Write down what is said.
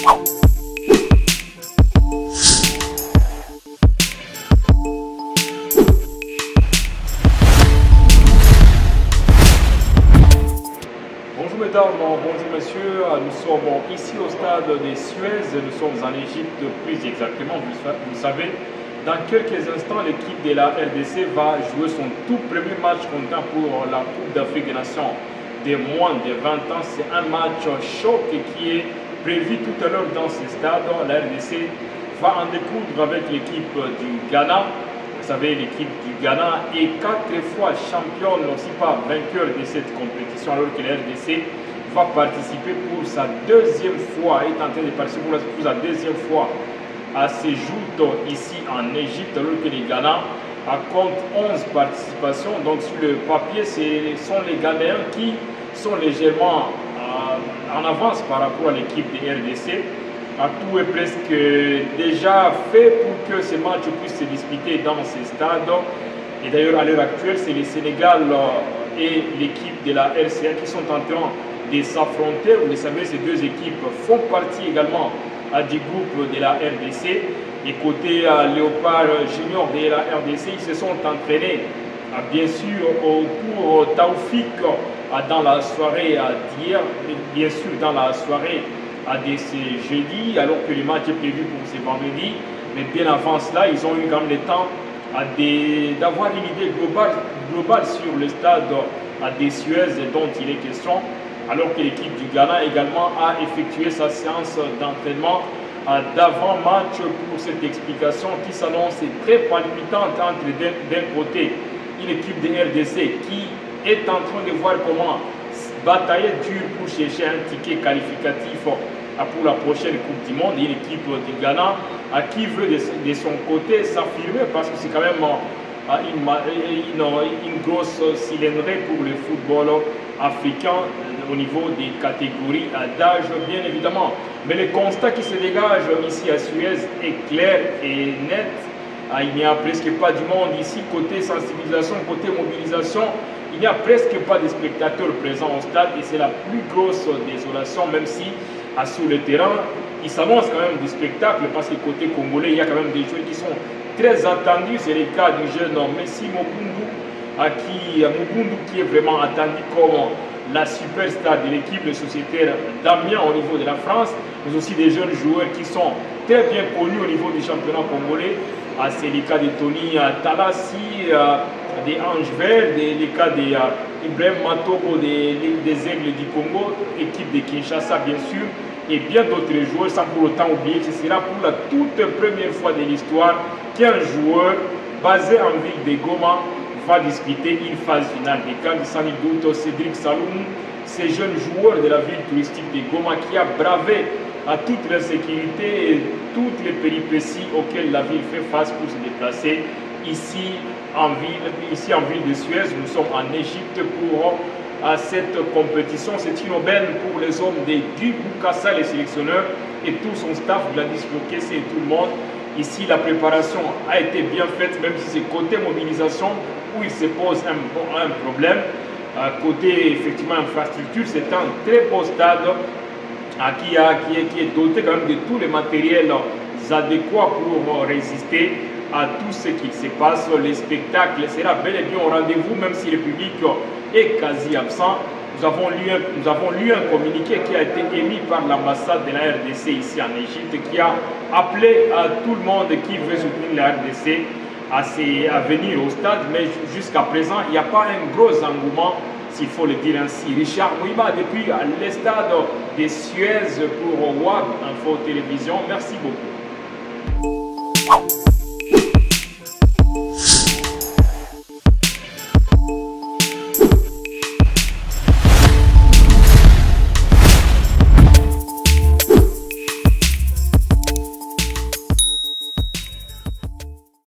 Bonjour mesdames, bonjour messieurs, nous sommes ici au stade de Suez, nous sommes en Égypte plus exactement, vous le savez. Dans quelques instants, l'équipe de la RDC va jouer son tout premier match comptant pour la Coupe d'Afrique des Nations des moins de 20 ans. C'est un match choc qui est prévu tout à l'heure dans ce stade. La RDC va en découdre avec l'équipe du Ghana. Vous savez, l'équipe du Ghana est 4 fois championne, aussi pas vainqueur de cette compétition, alors que la RDC va participer pour sa deuxième fois, est en train de participer pour sa deuxième fois à ses joutes ici en Égypte, alors que les Ghana comptent 11 participations. Donc sur le papier, ce sont les Ghanéens qui sont légèrement en avance par rapport à l'équipe de RDC. Tout est presque déjà fait pour que ce match puisse se disputer dans ces stades. Et d'ailleurs, à l'heure actuelle, c'est le Sénégal et l'équipe de la RCA qui sont en train de s'affronter. Vous le savez, ces deux équipes font partie également du groupe de la RDC. Et côté Léopard Junior de la RDC, ils se sont entraînés bien sûr pour Taoufik dans la soirée d'hier, bien sûr dans la soirée de ce jeudi, alors que le match est prévu pour ce vendredi. Mais bien avant cela, ils ont eu quand même le temps d'avoir une idée globale sur le stade des Suez dont il est question, alors que l'équipe du Ghana également a effectué sa séance d'entraînement d'avant-match pour cette explication qui s'annonce très palpitante entre d'un côté une équipe de RDC qui est en train de voir comment batailler dur pour chercher un ticket qualificatif pour la prochaine Coupe du Monde, et une équipe du Ghana qui veut de son côté s'affirmer parce que c'est quand même une grosse cylindrée pour le football africain au niveau des catégories d'âge, bien évidemment. Mais le constat qui se dégage ici à Suez est clair et net. Il n'y a presque pas du monde ici, côté sensibilisation, côté mobilisation. Il n'y a presque pas de spectateurs présents au stade et c'est la plus grosse désolation, même si sur le terrain, il s'annonce quand même du spectacle parce que côté congolais, il y a quand même des joueurs qui sont très attendus. C'est le cas du jeune Messi Mokundu, qui est vraiment attendu comme la superstar de l'équipe, le sociétaire d'Amiens au niveau de la France, mais aussi des jeunes joueurs qui sont très bien connus au niveau du championnat congolais. C'est le cas de Tony Talassi, des Anges Verts, le cas d'Ibrahim Matogo des Aigles du Congo, équipe de Kinshasa bien sûr, et bien d'autres joueurs, sans pour autant oublier que ce sera pour la toute première fois de l'histoire qu'un joueur basé en ville de Goma va disputer une phase finale des CAN. Sans nul doute, Cédric Saloum, ce jeune joueur de la ville touristique de Goma qui a bravé à toute l'insécurité et toutes les péripéties auxquelles la ville fait face pour se déplacer ici en ville de Suez. Nous sommes en Égypte pour cette compétition. C'est une aubaine pour les hommes de Guy Boukassa, les sélectionneurs, et tout son staff, Gladys Lokesse et tout le monde. Ici, la préparation a été bien faite, même si c'est côté mobilisation où il se pose un problème. Côté effectivement infrastructure, c'est un très beau stade qui est doté quand même de tous les matériels adéquats pour résister à tout ce qui se passe. Le spectacle sera bel et bien au rendez-vous, même si le public est quasi absent. Nous avons lu un communiqué qui a été émis par l'ambassade de la RDC ici en Égypte, qui a appelé à tout le monde qui veut soutenir la RDC à venir au stade, mais jusqu'à présent, il n'y a pas un gros engouement, s'il faut le dire ainsi. Richard Mouima, depuis le stade de Suez pour WAB Info Télévision, merci beaucoup.